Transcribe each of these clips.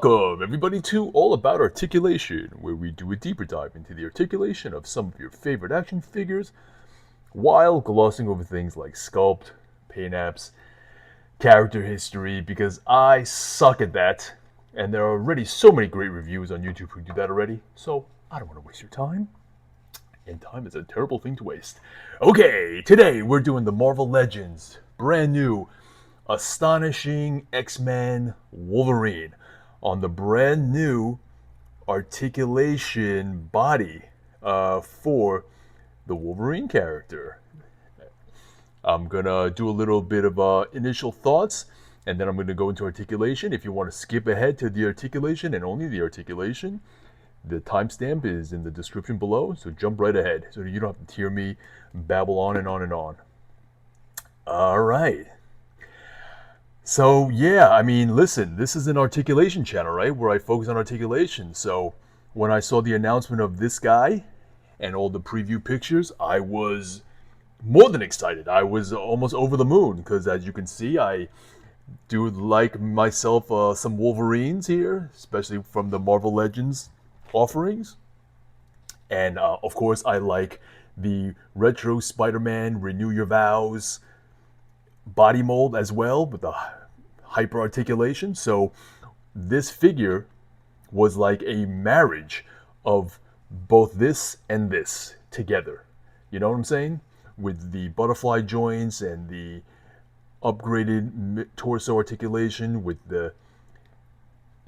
Welcome, everybody, to All About Articulation, where we do a deeper dive into the articulation of some of your favorite action figures while glossing over things like sculpt, paint apps, character history, because I suck at that, and there are already so many great reviews on YouTube who do that already, so I don't want to waste your time. And time is a terrible thing to waste. Okay, today we're doing the Marvel Legends, brand new, Astonishing X-Men Wolverine on the brand new Articulation body for the Wolverine character. I'm gonna do a little bit of initial thoughts, and then I'm gonna go into articulation. If you want to skip ahead to the articulation and only the articulation, the timestamp is in the description below, so jump right ahead so you don't have to hear me babble on and on and on. All right. So, yeah, I mean, listen, this is an articulation channel, right, where I focus on articulation. So, when I saw the announcement of this guy and all the preview pictures, I was more than excited. I was almost over the moon because, as you can see, I do like myself some Wolverines here, especially from the Marvel Legends offerings. And, of course, I like the retro Spider-Man Renew Your Vows body mold as well with the hyper articulation. So this figure was like a marriage of both this and this together. You know what I'm saying? With the butterfly joints and the upgraded torso articulation with the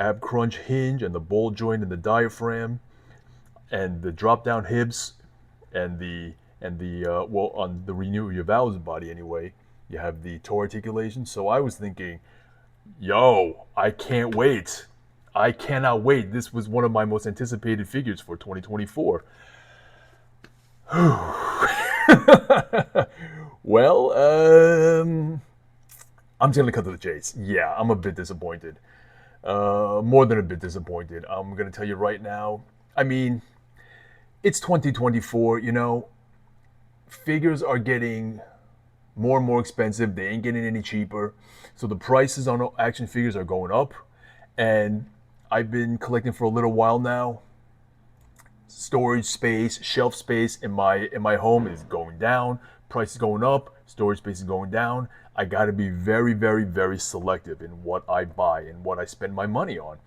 ab crunch hinge and the ball joint and the diaphragm and the drop down hips and the well, on the Renew Your Vows body anyway, you have the toe articulation. So I was thinking, yo, I can't wait. I cannot wait. This was one of my most anticipated figures for 2024. Well, I'm just going to cut to the chase. Yeah, I'm a bit disappointed. More than a bit disappointed. I'm going to tell you right now. I mean, it's 2024, you know. Figures are getting more and more expensive. They ain't getting any cheaper. So the prices on action figures are going up. And I've been collecting for a little while now. Storage space, shelf space in my home is going down. Price is going up. Storage space is going down. I got to be very, very, very selective in what I buy and what I spend my money on.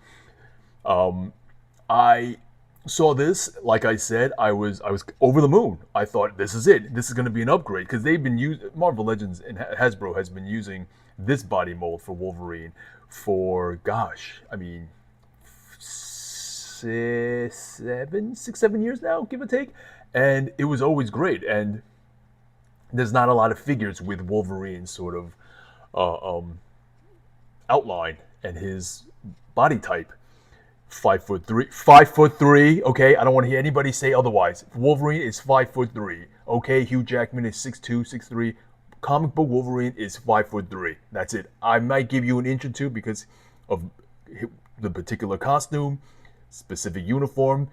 I saw this, like I said, I was over the moon. I thought, this is it. This is going to be an upgrade because they've been using, Marvel Legends and Hasbro has been using this body mold for Wolverine for, gosh, I mean, 6-7 years now, give or take, and it was always great. And there's not a lot of figures with Wolverine's sort of outline and his body type. 5'3", okay? I don't want to hear anybody say otherwise. Wolverine is 5'3", okay? Hugh Jackman is 6'2", 6'3". Comic book Wolverine is 5'3". That's it. I might give you an inch or two because of the particular costume, specific uniform,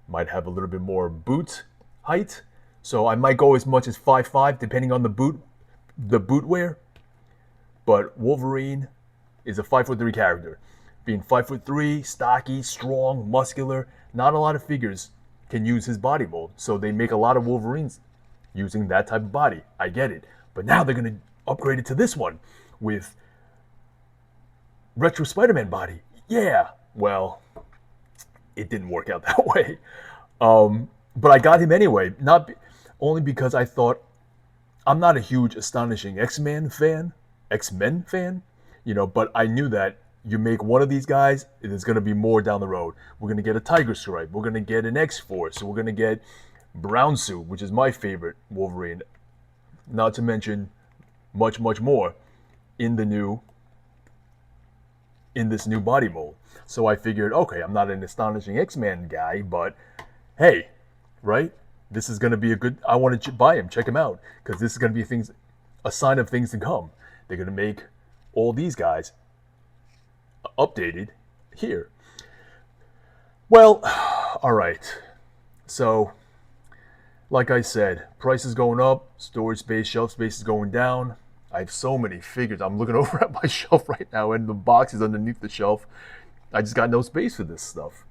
might have a little bit more boot height. So I might go as much as 5'5", depending on the boot wear. But Wolverine is a 5'3" character. Being 5'3", stocky, strong, muscular, not a lot of figures can use his body mold. So they make a lot of Wolverines using that type of body. I get it. But now they're going to upgrade it to this one with retro Spider-Man body. Yeah, well, it didn't work out that way. But I got him anyway, not only because I thought I'm not a huge Astonishing X-Men fan, you know, but I knew that you make one of these guys, there's going to be more down the road. We're going to get a Tiger Stripe. We're going to get an X-Force. We're going to get Brown Suit, which is my favorite Wolverine. Not to mention much, much more in this new body mold. So I figured, okay, I'm not an Astonishing X-Men guy, but hey, right? This is going to be a good, I want to buy him, check him out, because this is going to be a sign of things to come. They're going to make all these guys updated here. Well, all right. So, like I said, price is going up, storage space, shelf space is going down. I have so many figures. I'm looking over at my shelf right now, and the box is underneath the shelf. I just got no space for this stuff.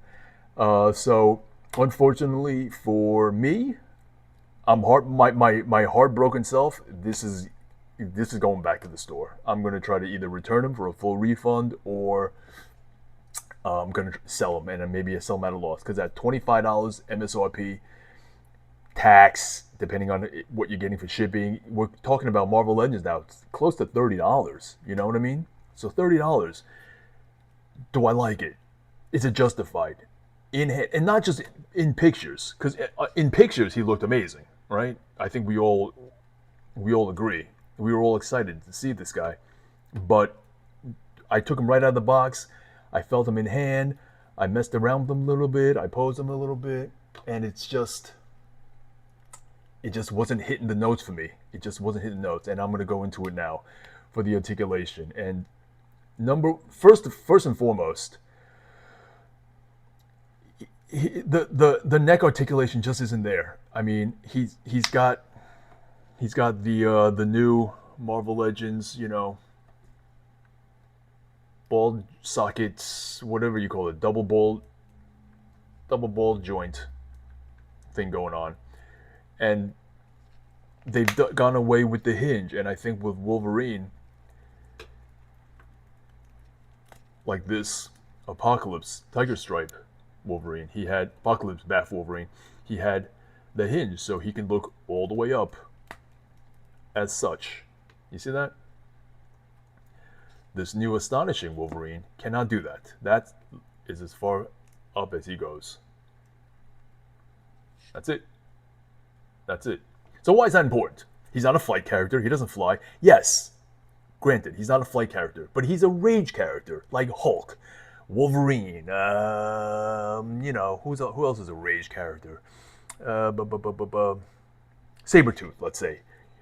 So unfortunately for me, my heartbroken self. This is going back to the store. I'm gonna try to either return them for a full refund, or I'm gonna sell them, and then maybe I sell them at a loss, because at $25 MSRP, tax, depending on what you're getting for shipping, we're talking about Marvel Legends now. It's close to $30. You know what I mean? So $30. Do I like it? Is it justified? And not just in pictures, because in pictures he looked amazing, right? I think we all agree. We were all excited to see this guy, but I took him right out of the box. I felt him in hand. I messed around with him a little bit. I posed him a little bit, and it just wasn't hitting the notes for me. It just wasn't hitting the notes, and I'm gonna go into it now for the articulation. And first and foremost, the neck articulation just isn't there. I mean, he's got the new Marvel Legends, ball sockets, whatever you call it, double ball joint thing going on, and they've gone away with the hinge. And I think with Wolverine, like this Apocalypse Tiger Stripe Wolverine, he had Apocalypse Bath Wolverine, he had the hinge, so he can look all the way up as such. You see that? This new Astonishing Wolverine cannot do that. That is as far up as he goes. That's it. That's it. So why is that important? He's not a flight character. He doesn't fly. Yes, granted, he's not a flight character, but he's a rage character, like Hulk, Wolverine. Who else is a rage character? Sabretooth, let's say.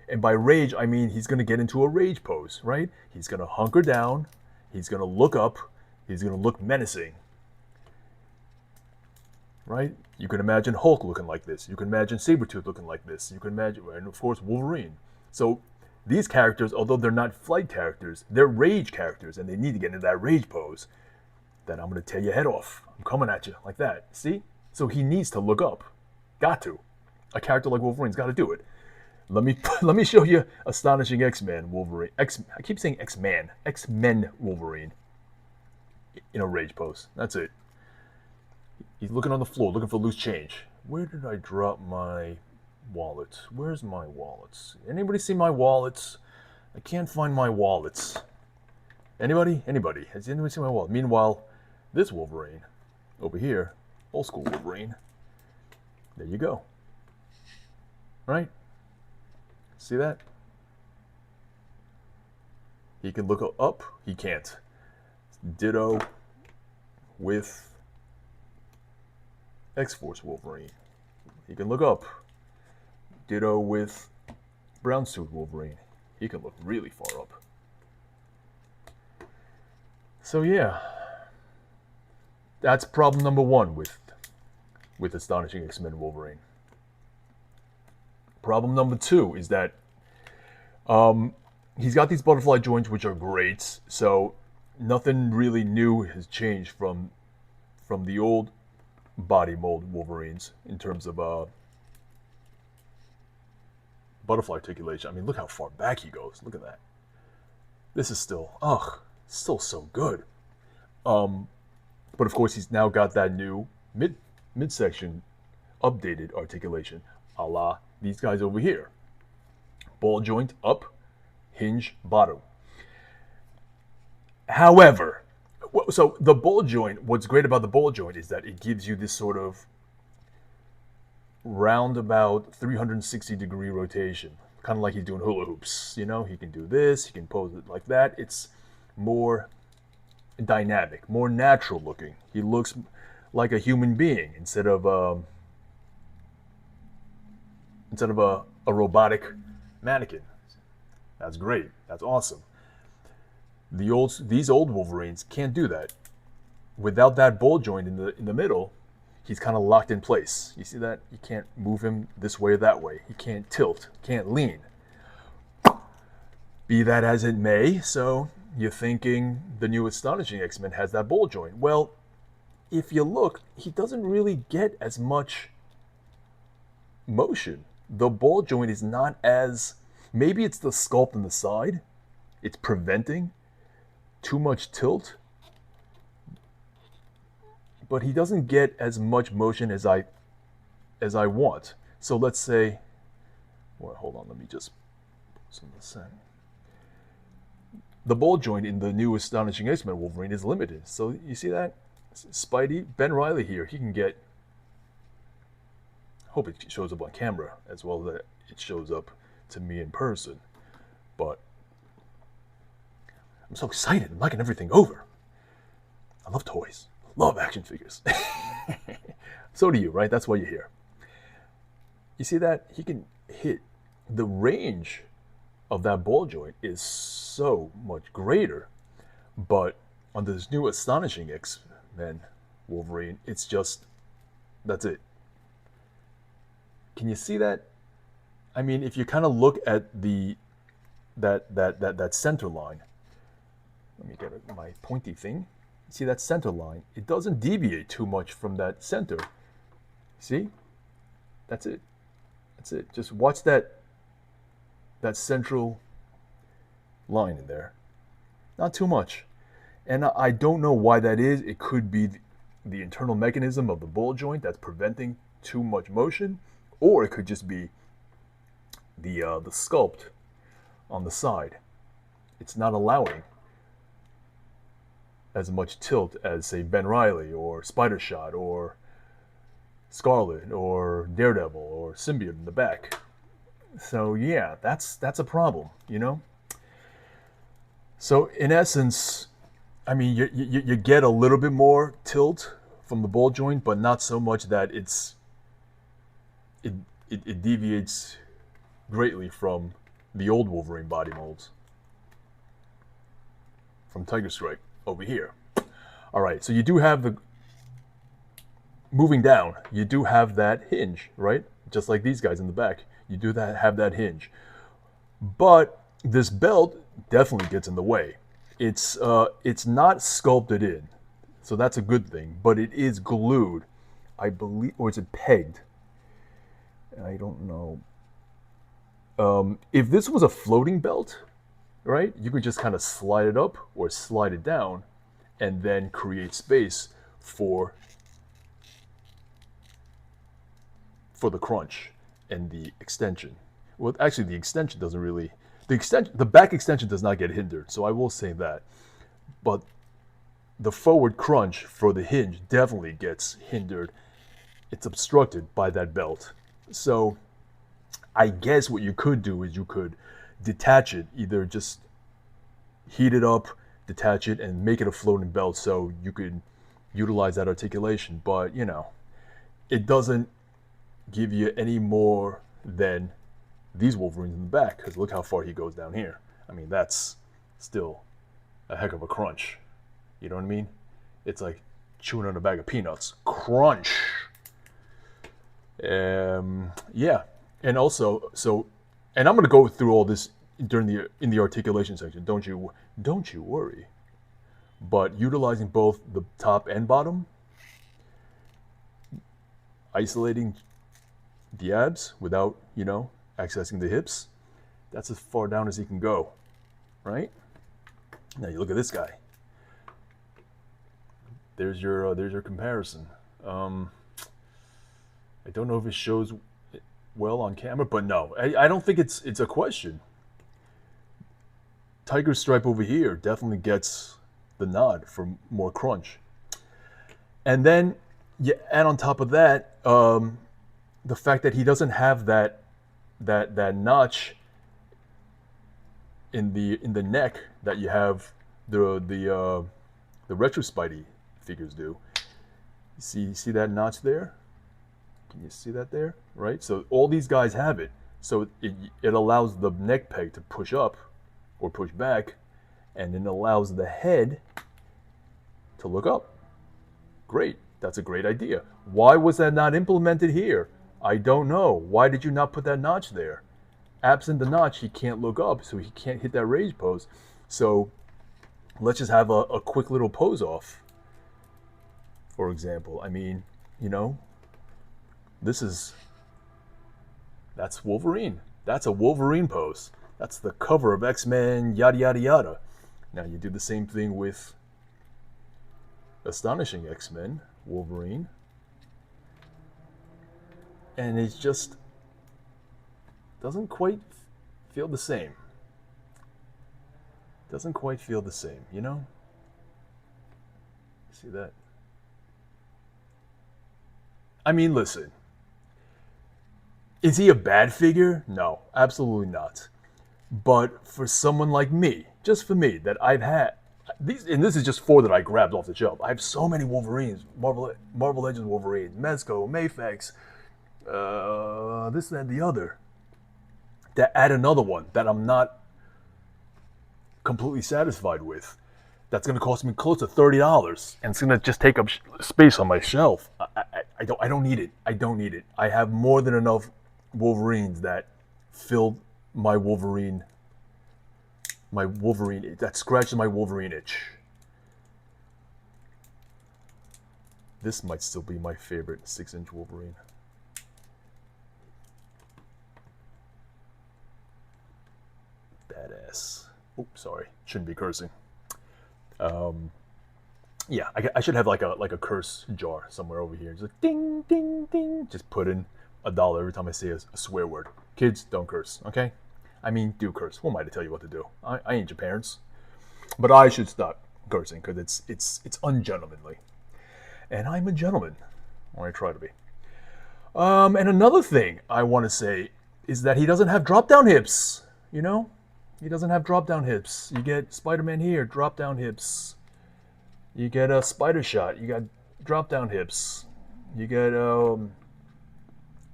And by rage, I mean he's going to get into a rage pose, right? He's going to hunker down. He's going to look up. He's going to look menacing, right? You can imagine Hulk looking like this. You can imagine Sabretooth looking like this. You can imagine, and of course, Wolverine. So these characters, although they're not flight characters, they're rage characters, and they need to get into that rage pose. Then I'm going to tear your head off. I'm coming at you like that. See? So he needs to look up. Got to. A character like Wolverine's got to do it. Let me show you Astonishing X-Men Wolverine. I keep saying X-Men Wolverine in a rage pose. That's it. He's looking on the floor, looking for loose change. Where did I drop my wallet? Where's my wallets? Anybody see my wallets? I can't find my wallets. Anybody? Anybody? Has anybody seen my wallet? Meanwhile, this Wolverine over here, old school Wolverine. There you go. Right? See that? He can look up. He can't. Ditto with X-Force Wolverine. He can look up. Ditto with Brown Suit Wolverine. He can look really far up. So yeah, that's problem number one with Astonishing X-Men Wolverine. Problem number two is that he's got these butterfly joints, which are great. So nothing really new has changed from the old body mold Wolverines in terms of butterfly articulation. I mean, look how far back he goes. Look at that. This is still so good. But of course, he's now got that new midsection updated articulation, a la these guys over here. Ball joint up, hinge bottom. However, so the ball joint, what's great about the ball joint is that it gives you this sort of roundabout 360-degree rotation, kind of like he's doing hula hoops. You know, he can do this, he can pose it like that. It's more dynamic, more natural looking. He looks like a human being instead of a robotic mannequin. That's great. That's awesome. These old Wolverines can't do that. Without that ball joint in the middle, he's kind of locked in place. You see that? You can't move him this way or that way. He can't tilt. Can't lean. Be that as it may, so you're thinking the new Astonishing X-Men has that ball joint. Well, if you look, he doesn't really get as much motion. The ball joint is not as, maybe it's the sculpt on the side. It's preventing too much tilt, but he doesn't get as much motion as I want. So let's say, well, hold on, let me just put some of this in. The ball joint in the new Astonishing X-Men Wolverine is limited. So you see that? Spidey, Ben Reilly here, he can get, I hope it shows up on camera as well as it shows up to me in person. But I'm so excited, I'm knocking everything over. I love toys, love action figures. So do you, right? That's why you're here. You see that? He can hit, the range of that ball joint is so much greater. But on this new Astonishing X-Men Wolverine, it's just, that's it. Can you see that? I mean, if you kind of look at that center line, let me get my pointy thing. See that center line? It doesn't deviate too much from that center. See? That's it. That's it. Just watch that central line in there. Not too much. And I don't know why that is. It could be the internal mechanism of the ball joint that's preventing too much motion, or it could just be the sculpt on the side. It's not allowing as much tilt as, say, Ben Reilly or Spider-Shot or Scarlet or Daredevil or Symbiote in the back. So yeah, that's a problem, you know? So in essence, I mean, you get a little bit more tilt from the ball joint, but not so much that it deviates greatly from the old Wolverine body molds. From Tiger Stripe over here. All right, so you do have the, moving down, you do have that hinge, right? Just like these guys in the back. You do have that hinge. But this belt definitely gets in the way. It's not sculpted in, so that's a good thing, but it is glued, I believe, or is it pegged? I don't know. If this was a floating belt, right, you could just kind of slide it up or slide it down and then create space for the crunch and the extension. Well, actually, the extension doesn't really, the back extension does not get hindered, so I will say that. But the forward crunch for the hinge definitely gets hindered. It's obstructed by that belt. So I guess what you could do is you could detach it, either just heat it up, detach it, and make it a floating belt so you could utilize that articulation. But, you know, it doesn't give you any more than these Wolverines in the back, because look how far he goes down here. I mean, that's still a heck of a crunch. You know what I mean? It's like chewing on a bag of peanuts. Crunch. Yeah. And also, so, and I'm going to go through all this in the articulation section. Don't you worry. But utilizing both the top and bottom, isolating the abs without, you know, accessing the hips, that's as far down as he can go, right? Now you look at this guy. There's your comparison. I don't know if it shows well on camera, but no, I don't think it's a question. Tiger Stripe over here definitely gets the nod for more crunch. And then you add on top of that the fact that he doesn't have that notch in the neck that you have the retro Spidey figures do. You see that notch there? Can you see that there? Right? So all these guys have it. So it allows the neck peg to push up or push back, and it allows the head to look up. Great. That's a great idea. Why was that not implemented here? I don't know. Why did you not put that notch there? Absent the notch, he can't look up, so he can't hit that raise pose. So let's just have a quick little pose off, for example. I mean, you know, this is, that's Wolverine. That's a Wolverine pose. That's the cover of X-Men, yada, yada, yada. Now you do the same thing with Astonishing X-Men, Wolverine. And it just doesn't quite feel the same. Doesn't quite feel the same, you know? See that? I mean, listen. Is he a bad figure? No, absolutely not. But for someone like me, just for me, that I've had these, and this is just four that I grabbed off the shelf. I have so many Wolverines, Marvel Legends Wolverines, Mezco, Mafex, this and the other. That add another one that I'm not completely satisfied with. That's going to cost me close to $30, and it's going to just take up space on my shelf. I don't need it. I don't need it. I have more than enough Wolverines that filled my Wolverine that scratches my Wolverine itch. This might still be my favorite 6-inch Wolverine. Badass. Oops, sorry. Shouldn't be cursing. Yeah, I should have like a curse jar somewhere over here. Just like ding, ding, ding. Just put in $1 every time I say a swear word. Kids, don't curse, okay? I mean, do curse. Who am I to tell you what to do? I ain't your parents. But I should stop cursing because it's ungentlemanly. And I'm a gentleman, or I try to be. And another thing I want to say is that he doesn't have drop-down hips, you know? He doesn't have drop-down hips. You get Spider-Man here, drop-down hips. You get a Spider Shot, you got drop-down hips. You get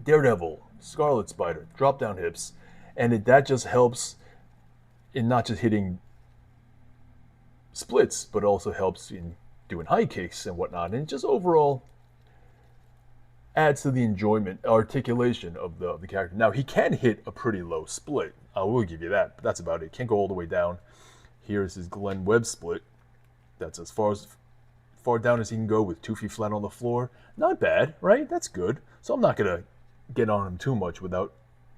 Daredevil, Scarlet Spider, drop-down hips. And that just helps in not just hitting splits, but also helps in doing high kicks and whatnot. And it just overall adds to the enjoyment, articulation of the character. Now, he can hit a pretty low split. I will give you that, but that's about it. Can't go all the way down. Here's his Glenn Webb split. That's as far down as he can go with 2 feet flat on the floor. Not bad, right? That's good. So I'm not going to get on him too much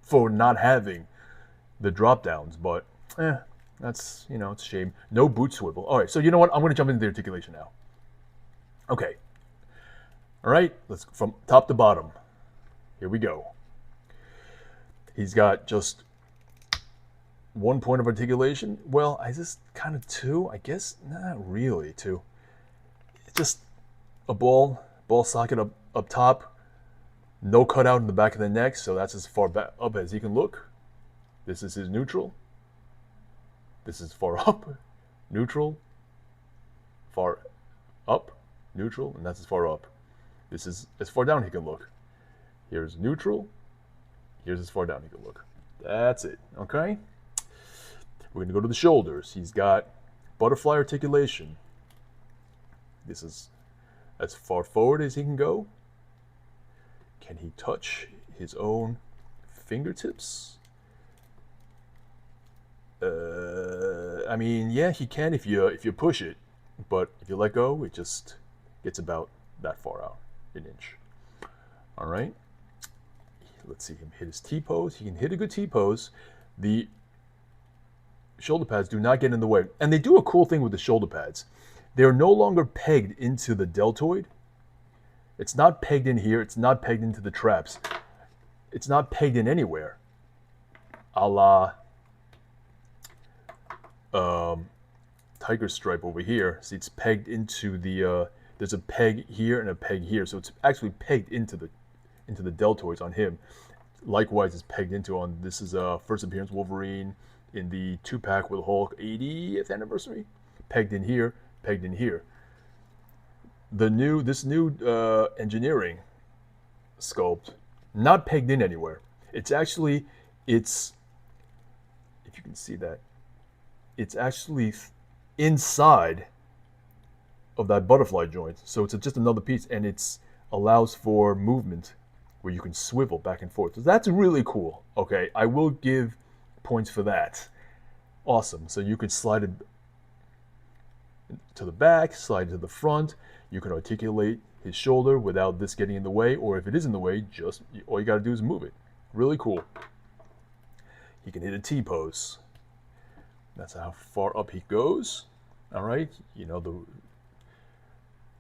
for not having the drop downs, but that's, it's a shame. No boot swivel. All right, so you know what? I'm going to jump into the articulation now. Okay. All right, let's from top to bottom. Here we go. He's got just 1 point of articulation. Well, I just kind of 2, I guess. Not really 2. It's just a ball socket up top. No cutout in the back of the neck, so that's as far back up as he can look. This is his neutral. This is far up, neutral, far up, neutral, and that's as far up. This is as far down he can look. Here's neutral. Here's as far down he can look. That's it, okay? We're going to go to the shoulders. He's got butterfly articulation. This is as far forward as he can go. Can he touch his own fingertips? I mean, yeah, he can if you push it, but if you let go, it just gets about that far out, an inch. All right. Let's see him hit his T-pose. He can hit a good T-pose. The shoulder pads do not get in the way. And they do a cool thing with the shoulder pads. They're no longer pegged into the deltoid. It's not pegged in here. It's not pegged into the traps. It's not pegged in anywhere. A la Tiger Stripe over here. See, it's pegged into the, there's a peg here and a peg here. So it's actually pegged into the deltoids on him. Likewise, it's pegged into on, this is first appearance Wolverine in the 2-pack with Hulk 80th anniversary. Pegged in here, pegged in here. This new engineering sculpt, not pegged in anywhere. It's actually, if you can see that, it's actually inside of that butterfly joint. So it's just another piece, and it allows for movement where you can swivel back and forth. So that's really cool. Okay, I will give points for that. Awesome. So you could slide it to the back, slide to the front. You can articulate his shoulder without this getting in the way, or if it is in the way, just all you got to do is move it. Really cool. He can hit a T-pose. That's how far up he goes. All right, you know,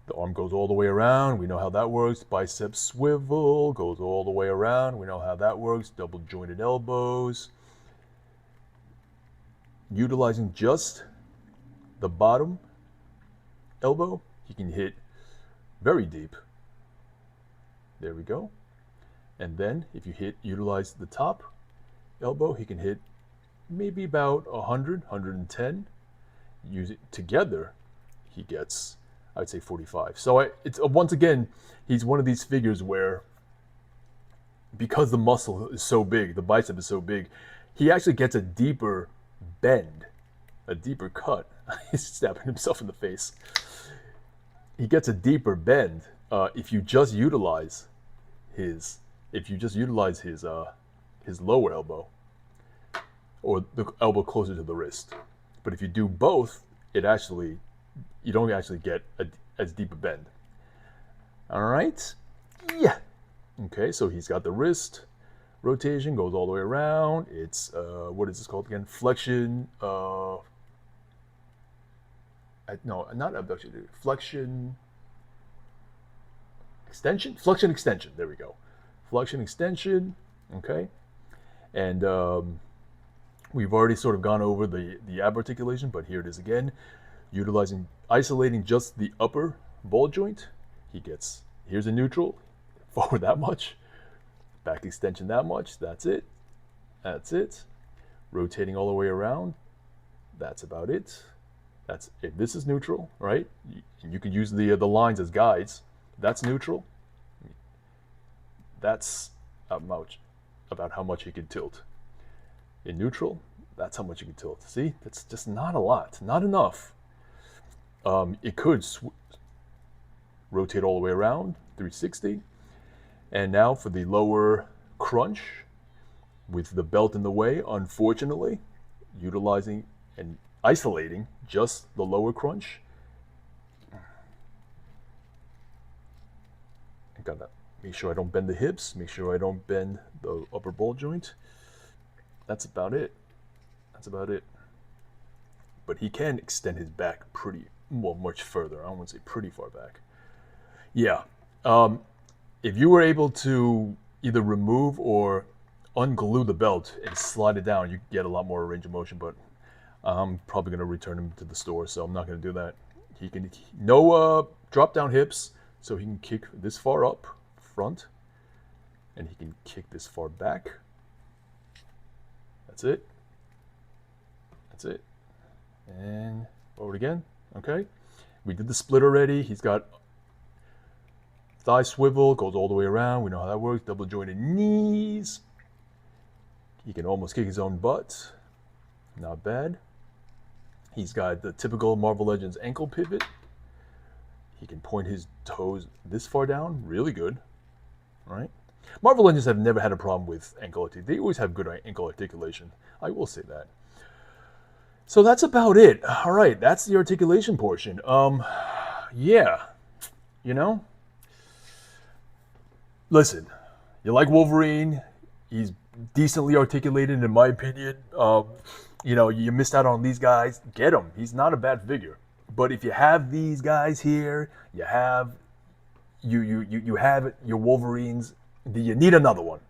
the arm goes all the way around. We know how that works. Bicep swivel goes all the way around. We know how that works. Double jointed elbows. Utilizing just the bottom elbow, he can hit very deep. There we go. And then if you utilize the top elbow, he can hit maybe about 100, 110. Use it together, he gets, I'd say 45. So it's once again, he's one of these figures where, because the muscle is so big, the bicep is so big, he actually gets a deeper bend, a deeper cut. He's stabbing himself in the face. He gets a deeper bend if you just utilize his lower elbow, or the elbow closer to the wrist. But if you do both, you don't actually get as deep a bend. All right? Yeah. Okay, so he's got the wrist rotation, goes all the way around. It's, what is this called again? Flexion, no, not abduction, flexion, extension? Flexion extension, there we go. Flexion extension, okay? And we've already sort of gone over the ab articulation, but here it is again. Isolating just the upper ball joint, here's a neutral, forward that much, back extension that much, that's it. Rotating all the way around, that's about it. If this is neutral, right? You can use the lines as guides. That's neutral. That's about how much he can tilt. In neutral, that's how much you can tilt. See, that's just not a lot, not enough. It could rotate all the way around, 360. And now for the lower crunch, with the belt in the way, unfortunately, utilizing and isolating just the lower crunch. I gotta make sure I don't bend the hips, make sure I don't bend the upper ball joint. That's about it. But he can extend his back much further. I don't want to say pretty far back. Yeah. If you were able to either remove or unglue the belt and slide it down, you get a lot more range of motion, but I'm probably going to return him to the store, so I'm not going to do that. No drop down hips, so he can kick this far up front, and he can kick this far back. That's it. And forward again. Okay. We did the split already. He's got thigh swivel, goes all the way around. We know how that works. Double jointed knees. He can almost kick his own butt. Not bad. He's got the typical Marvel Legends ankle pivot. He can point his toes this far down. Really good. All right. Marvel Legends have never had a problem with ankle articulation. They always have good ankle articulation. I will say that. So that's about it. All right, that's the articulation portion. Yeah, listen, you like Wolverine. He's decently articulated, in my opinion. You missed out on these guys. Get him. He's not a bad figure. But if you have these guys here, you have your Wolverines. Do you need another one?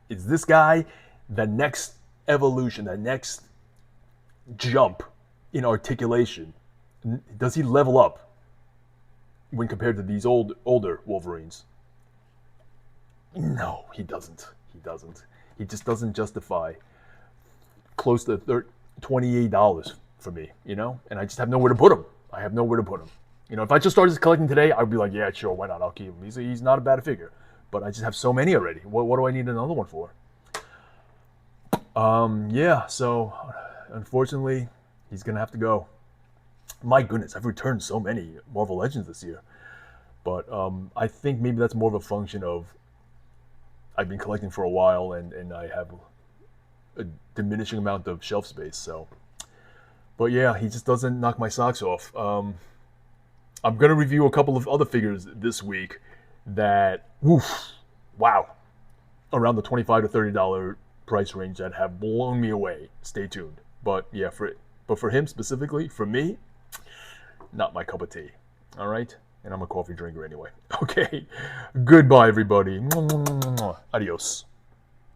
Is this guy the next evolution, the next jump in articulation? Does he level up when compared to these older Wolverines? No, he doesn't. He just doesn't justify close to $28 for me, and I just have nowhere to put him. If I just started collecting today, I'd be like, yeah, sure, why not? I'll keep him. He's not a bad figure, but I just have so many already. What do I need another one for? Yeah, so unfortunately, he's gonna have to go. My goodness, I've returned so many Marvel Legends this year, but I think maybe that's more of a function of I've been collecting for a while and I have a diminishing amount of shelf space. So, But yeah, he just doesn't knock my socks off. I'm gonna review a couple of other figures this week that, woof, wow, around the $25 to $30 price range that have blown me away. Stay tuned. But yeah, for him specifically, for me, not my cup of tea. All right, and I'm a coffee drinker anyway. Okay, goodbye, everybody. Adios.